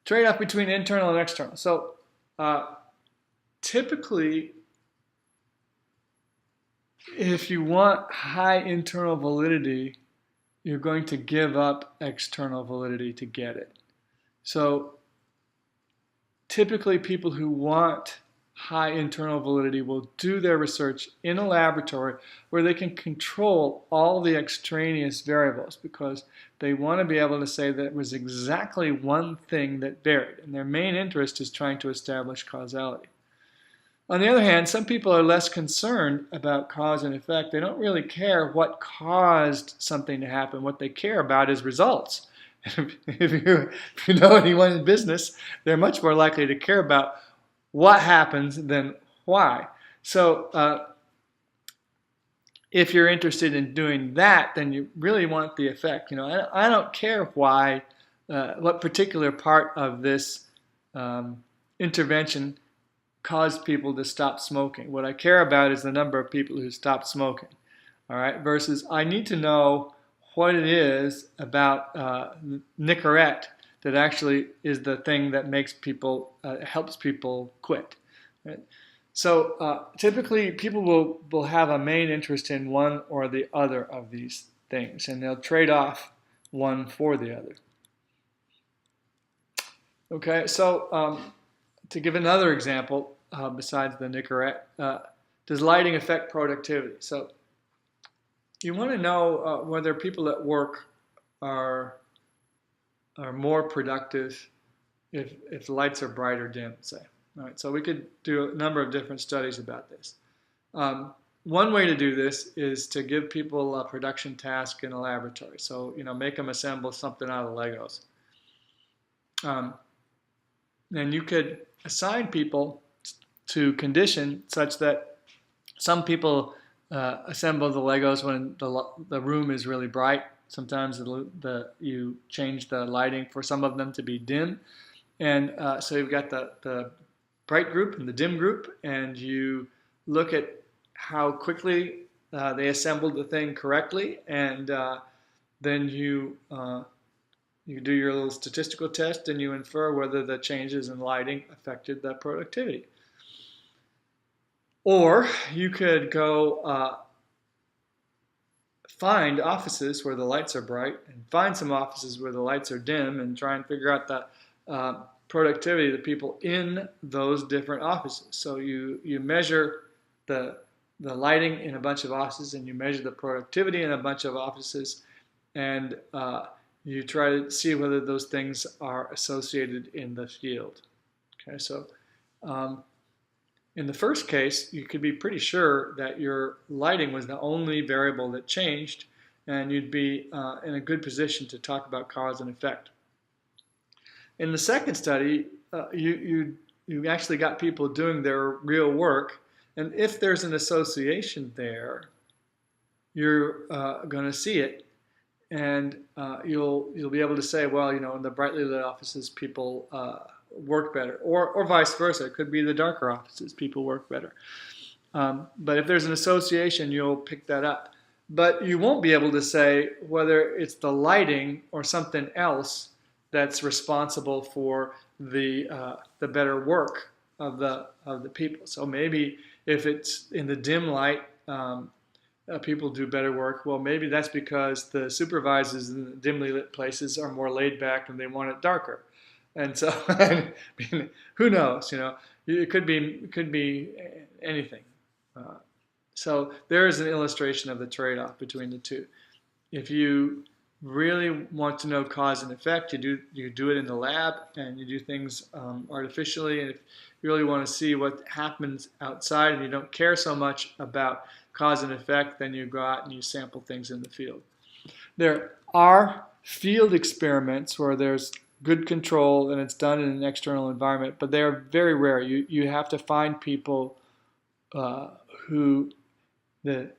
trade-off between internal and external. So typically, if you want high internal validity, you're going to give up external validity to get it. So typically people who want high internal validity will do their research in a laboratory where they can control all the extraneous variables, because they want to be able to say that it was exactly one thing that varied, and their main interest is trying to establish causality. On the other hand, some people are less concerned about cause and effect. They don't really care what caused something to happen. What they care about is results. If you know anyone in business, they're much more likely to care about what happens than why. So if you're interested in doing that, then you really want the effect. You know, I don't care why, what particular part of this intervention caused people to stop smoking. What I care about is the number of people who stopped smoking. All right, versus I need to know what it is about Nicorette that actually is the thing that makes people, helps people quit. Right? So typically people will have a main interest in one or the other of these things, and they'll trade off one for the other. Okay, so to give another example, besides the Nicorette, does lighting affect productivity? So you want to know whether people at work are more productive if the lights are bright or dim, say. All right, so we could do a number of different studies about this. One way to do this is to give people a production task in a laboratory. So, you know, make them assemble something out of Legos. And you could assign people to condition such that some people assemble the Legos when the room is really bright. Sometimes you change the lighting for some of them to be dim. And so you've got the bright group and the dim group, and you look at how quickly they assembled the thing correctly, and then you do your little statistical test and you infer whether the changes in lighting affected the productivity. Or you could go find offices where the lights are bright and find some offices where the lights are dim and try and figure out the productivity of the people in those different offices. So you measure the lighting in a bunch of offices, and you measure the productivity in a bunch of offices, and you try to see whether those things are associated in the field. Okay, so in the first case, you could be pretty sure that your lighting was the only variable that changed, and you'd be in a good position to talk about cause and effect. In the second study, you actually got people doing their real work, and if there's an association there, you're going to see it, and you'll be able to say, well, you know, in the brightly lit offices, people work better, or vice versa. It could be the darker offices, people work better. But if there's an association, you'll pick that up. But you won't be able to say whether it's the lighting or something else that's responsible for the better work of the people. So maybe if it's in the dim light, people do better work. Well, maybe that's because the supervisors in the dimly lit places are more laid back and they want it darker. And so, I mean, who knows? You know, it could be anything. So there is an illustration of the trade-off between the two. If you really want to know cause and effect, you do it in the lab, and you do things artificially. And if you really want to see what happens outside, and you don't care so much about cause and effect, then you go out and you sample things in the field. There are field experiments where there's good control and it's done in an external environment, but they're very rare. You have to find people who the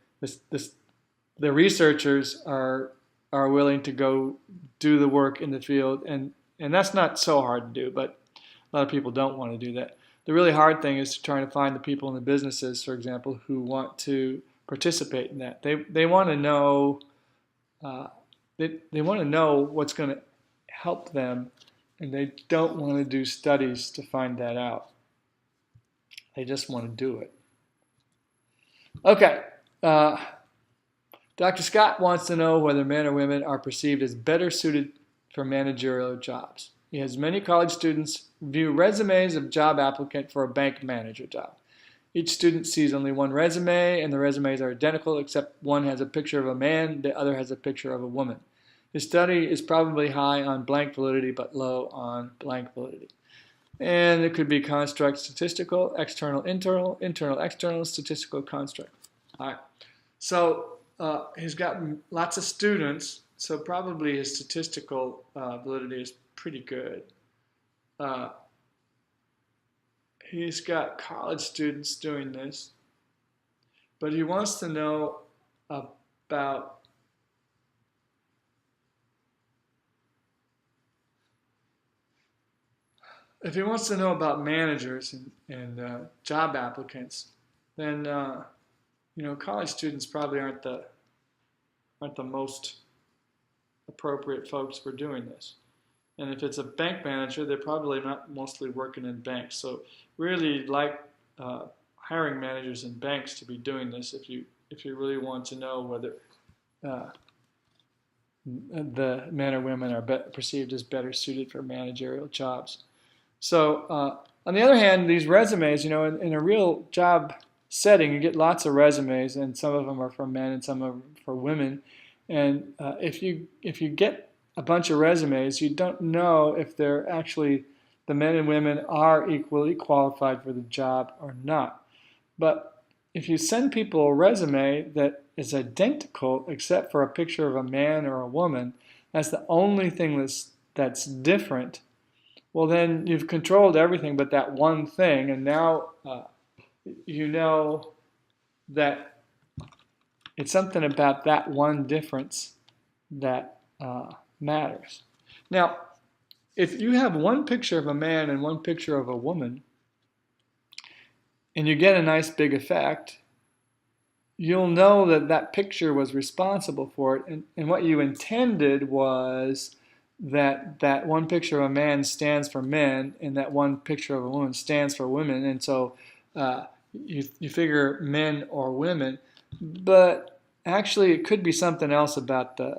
researchers are willing to go do the work in the field, and that's not so hard to do, but a lot of people don't want to do that. The really hard thing is trying to find the people in the businesses, for example, who want to participate in that. They want to know they want to know what's going to help them And they don't want to do studies to find that out. They just want to do it. Okay. Dr. Scott wants to know whether men or women are perceived as better suited for managerial jobs. He has many college students view resumes of job applicant for a bank manager job. Each student sees only one resume, and the resumes are identical except one has a picture of a man, the other has a picture of a woman. His study is probably high on blank validity but low on blank validity. And it could be construct statistical, external, internal, internal, external, statistical construct. All right. So he's got lots of students, so probably his statistical validity is pretty good. He's got college students doing this, but he wants to know about if he wants to know about managers and job applicants, then college students probably aren't the most appropriate folks for doing this. And if it's a bank manager, they're probably not mostly working in banks. So really like hiring managers in banks to be doing this if you really want to know whether the men or women are perceived as better suited for managerial jobs. So on the other hand, these resumes, in a real job setting, you get lots of resumes, and some of them are for men and some are for women. And if you get a bunch of resumes, you don't know if they're actually, the men and women are equally qualified for the job or not. But if you send people a resume that is identical except for a picture of a man or a woman, that's the only thing that's different, well then you've controlled everything but that one thing, and now you know that it's something about that one difference that matters. Now, if you have one picture of a man and one picture of a woman, and you get a nice big effect, you'll know that that picture was responsible for it, and what you intended was that one picture of a man stands for men and that one picture of a woman stands for women, and so you figure men or women, but actually it could be something else about the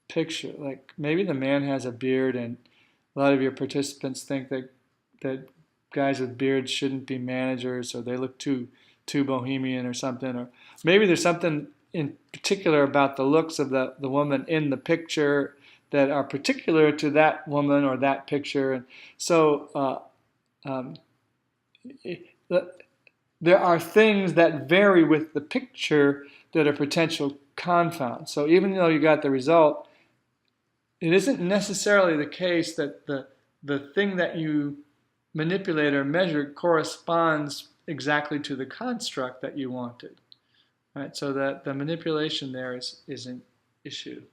picture. Like maybe the man has a beard, and a lot of your participants think that guys with beards shouldn't be managers, or they look too bohemian or something, or maybe there's something in particular about the looks of the woman in the picture that are particular to that woman or that picture. And so there are things that vary with the picture that are potential confounds. So even though you got the result, it isn't necessarily the case that the thing that you manipulate or measure corresponds exactly to the construct that you wanted. Right? So that the manipulation there is an issue.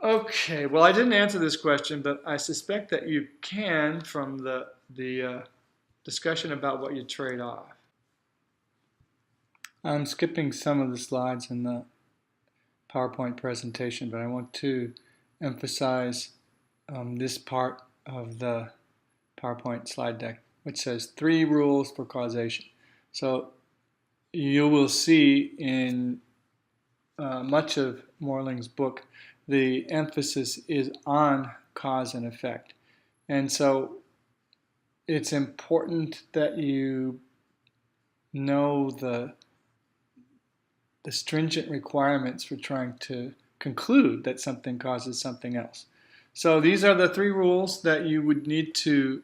Okay, well I didn't answer this question, but I suspect that you can from the discussion about what you trade off. I'm skipping some of the slides in the PowerPoint presentation, but I want to emphasize this part of the PowerPoint slide deck, which says 3 rules for causation. So you will see in much of Morling's book, the emphasis is on cause and effect. And so it's important that you know the stringent requirements for trying to conclude that something causes something else. So these are the 3 rules that you would need to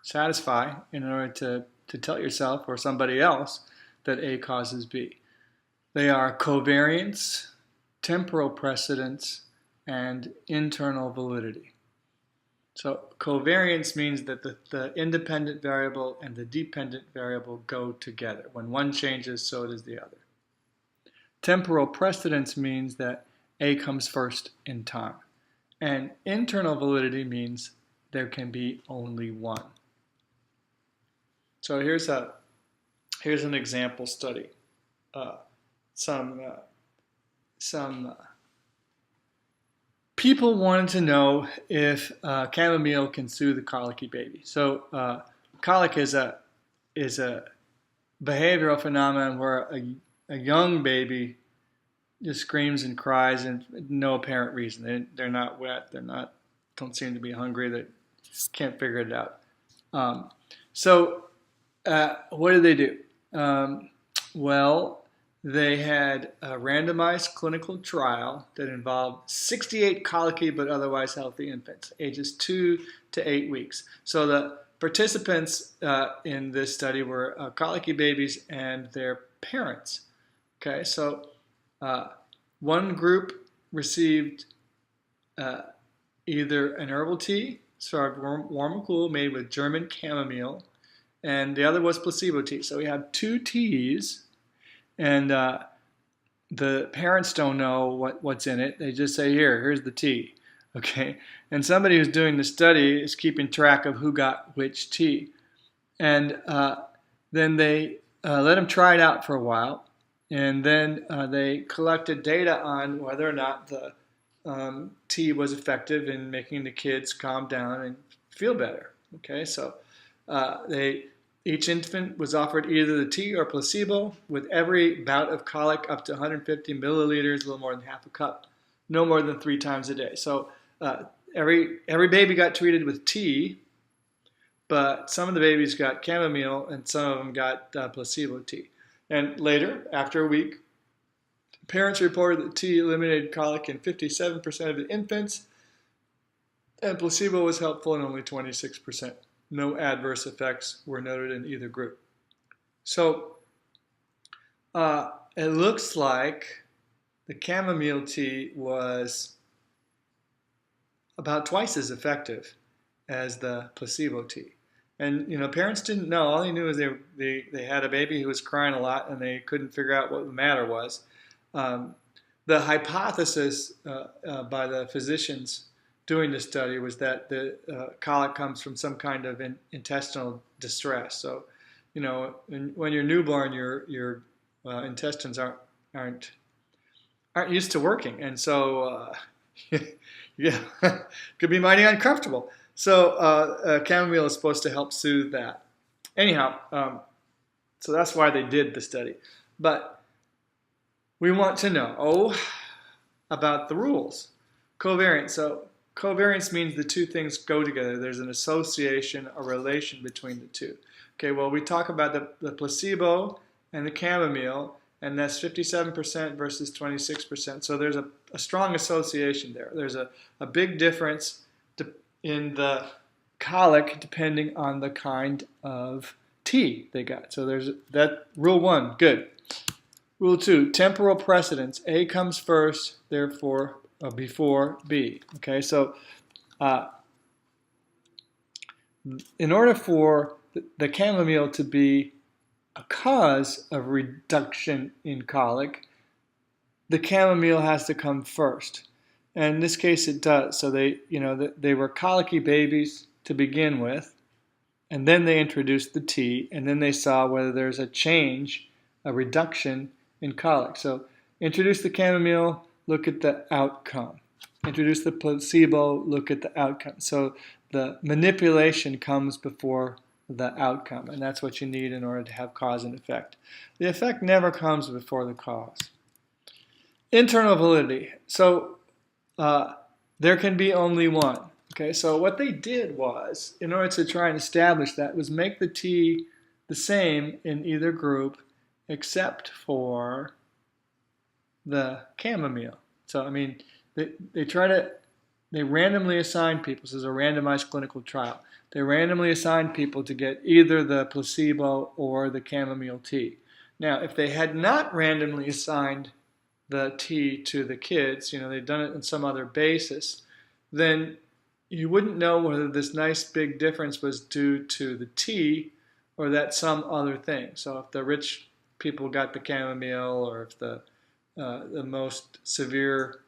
satisfy in order to tell yourself or somebody else that A causes B. They are covariance, temporal precedence, and internal validity. So covariance means that the independent variable and the dependent variable go together. When one changes, so does the other. Temporal precedence means that A comes first in time. And internal validity means there can be only one. So here's an example study. Some people wanted to know if chamomile can soothe the colicky baby. So colic is a behavioral phenomenon where a young baby just screams and cries and no apparent reason. They're not wet. Don't seem to be hungry. They can't figure it out. So what did they do? Well, they had a randomized clinical trial that involved 68 colicky but otherwise healthy infants, ages 2 to 8 weeks. So the participants in this study were colicky babies and their parents. Okay, so one group received either an herbal tea, served warm or cool, made with German chamomile, and the other was placebo tea. So we have 2 teas, and the parents don't know what's in it. They just say, here's the tea. Okay, and somebody who's doing the study is keeping track of who got which tea. And then they let them try it out for a while, and then they collected data on whether or not the tea was effective in making the kids calm down and feel better. Okay, so each infant was offered either the tea or placebo with every bout of colic up to 150 milliliters, a little more than half a cup, no more than 3 times a day. So every baby got treated with tea, but some of the babies got chamomile and some of them got placebo tea. And later, after a week, parents reported that tea eliminated colic in 57% of the infants, and placebo was helpful in only 26%. No adverse effects were noted in either group. So it looks like the chamomile tea was about twice as effective as the placebo tea. And parents didn't know. All they knew is they had a baby who was crying a lot and they couldn't figure out what the matter was. The hypothesis by the physicians doing this study was that the colic comes from some kind of intestinal distress. So, when you're newborn, your intestines aren't used to working, and so yeah, could be mighty uncomfortable. So chamomile is supposed to help soothe that. Anyhow, so that's why they did the study. But we want to know about the rules. Covariance. So covariance means the 2 things go together. There's an association, a relation between the 2. Okay, well, we talk about the placebo and the chamomile, and that's 57% versus 26%. So there's a strong association there. There's a big difference in the colic depending on the kind of tea they got. So there's that. Rule 1, good. Rule 2, temporal precedence. A comes first, therefore before B. Okay, so in order for the chamomile to be a cause of reduction in colic, the chamomile has to come first. And in this case it does. So they were colicky babies to begin with, and then they introduced the tea, and then they saw whether there's a change, a reduction in colic. So introduce the chamomile, look at the outcome. Introduce the placebo, look at the outcome. So the manipulation comes before the outcome, and that's what you need in order to have cause and effect. The effect never comes before the cause. Internal validity. So there can be only one. Okay, so what they did was, in order to try and establish that, was make the tea the same in either group except for the chamomile. So, I mean, they randomly assign people. This is a randomized clinical trial. They randomly assign people to get either the placebo or the chamomile tea. Now, if they had not randomly assigned the tea to the kids, they'd done it on some other basis, then you wouldn't know whether this nice big difference was due to the tea or that some other thing. So if the rich people got the chamomile, or if the most severe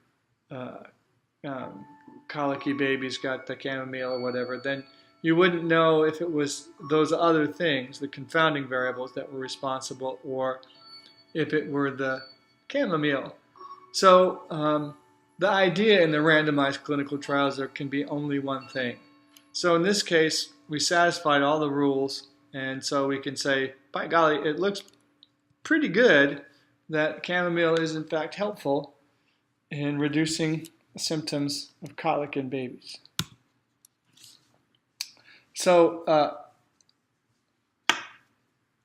colicky babies got the chamomile or whatever, then you wouldn't know if it was those other things, the confounding variables, that were responsible, or if it were the chamomile. So the idea in the randomized clinical trials there can be only one thing. So in this case, we satisfied all the rules, and so we can say, by golly, it looks pretty good that chamomile is in fact helpful in reducing symptoms of colic in babies. So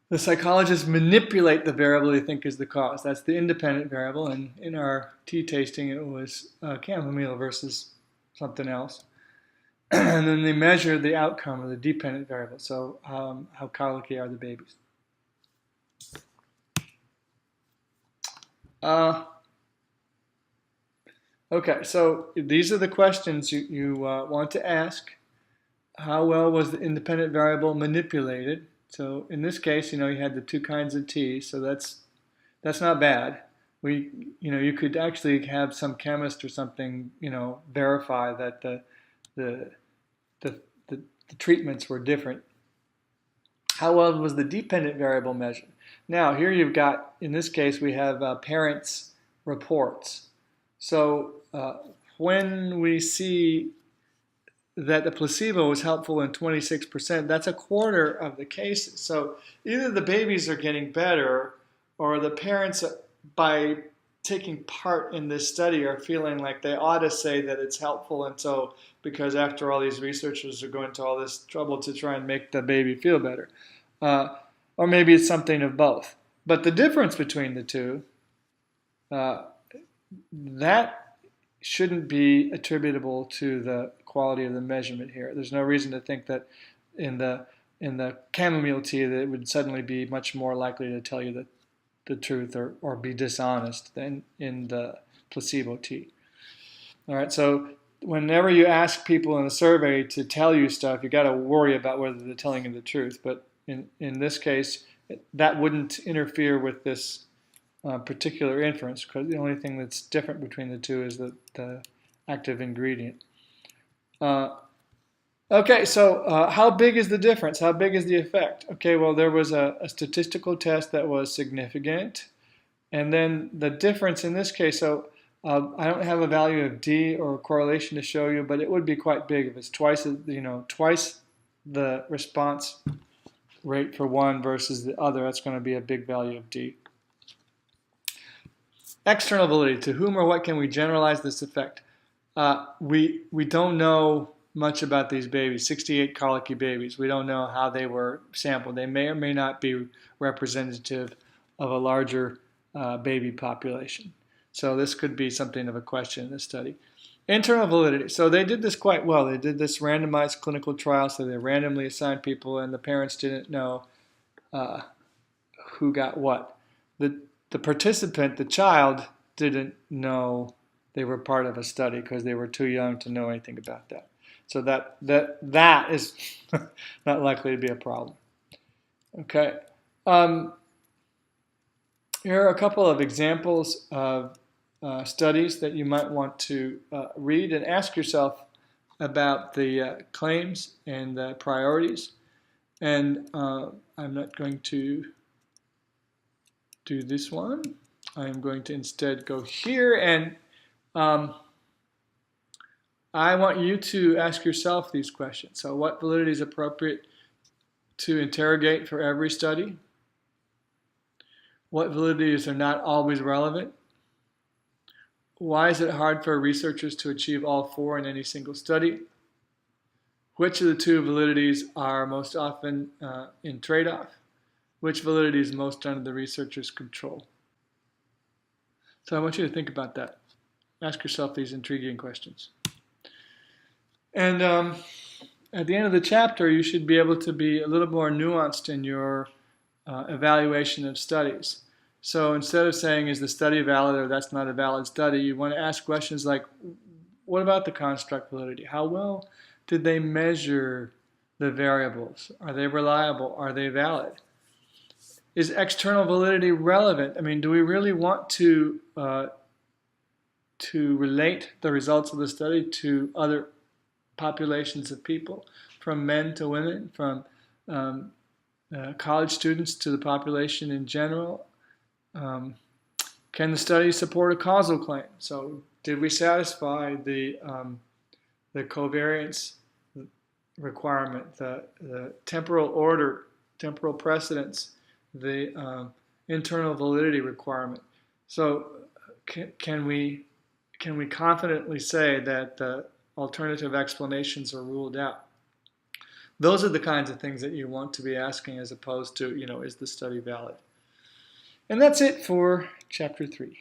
the psychologists manipulate the variable they think is the cause. That's the independent variable, and in our tea tasting it was chamomile versus something else. And then they measure the outcome of the dependent variable, so how colicky are the babies. Okay, so these are the questions you want to ask. How well was the independent variable manipulated? So in this case, you had the two kinds of tea, so that's not bad. You could actually have some chemist or something, verify that the treatments were different. How well was the dependent variable measured? Now here you've got, in this case, we have parents' reports. So when we see that the placebo was helpful in 26%, that's a quarter of the cases. So either the babies are getting better, or the parents, by taking part in this study, are feeling like they ought to say that it's helpful, and so because after all these researchers are going to all this trouble to try and make the baby feel better. Or maybe it's something of both. But the difference between the two, that shouldn't be attributable to the quality of the measurement here. There's no reason to think that in the chamomile tea that it would suddenly be much more likely to tell you the truth or be dishonest than in the placebo tea. All right, so whenever you ask people in a survey to tell you stuff, you got to worry about whether they're telling you the truth. But in this case, that wouldn't interfere with this particular inference, because the only thing that's different between the two is the active ingredient. Okay, so how big is the difference? How big is the effect? Okay, well, there was a statistical test that was significant, and then the difference in this case, so I don't have a value of D or correlation to show you, but it would be quite big if it's twice the response rate for one versus the other. That's going to be a big value of D. External validity. To whom or what can we generalize this effect? We don't know much about these babies, 68 colicky babies. We don't know how they were sampled. They may or may not be representative of a larger baby population. So this could be something of a question in this study. Internal validity. So they did this quite well. They did this randomized clinical trial, so they randomly assigned people, and the parents didn't know who got what. The participant, the child, didn't know they were part of a study because they were too young to know anything about that. So that is not likely to be a problem. Okay. Here are a couple of examples of studies that you might want to read and ask yourself about the claims and the priorities. And I'm not going to do this one. I'm going to instead go here, and I want you to ask yourself these questions. So what validity is appropriate to interrogate for every study? What validities are not always relevant? Why is it hard for researchers to achieve all four in any single study? Which of the two validities are most often in trade-off? Which validity is most under the researcher's control? So I want you to think about that. Ask yourself these intriguing questions. And at the end of the chapter, you should be able to be a little more nuanced in your evaluation of studies. So instead of saying, is the study valid or that's not a valid study, you want to ask questions like, what about the construct validity? How well did they measure the variables? Are they reliable? Are they valid? Is external validity relevant? I mean, do we really want to relate the results of the study to other populations of people, from men to women, from college students to the population in general? Can the study support a causal claim? So Did we satisfy the covariance requirement, the temporal order, temporal precedence, the internal validity requirement? So can we confidently say that the alternative explanations are ruled out? Those are the kinds of things that you want to be asking, as opposed to, is the study valid? And that's it for Chapter 3.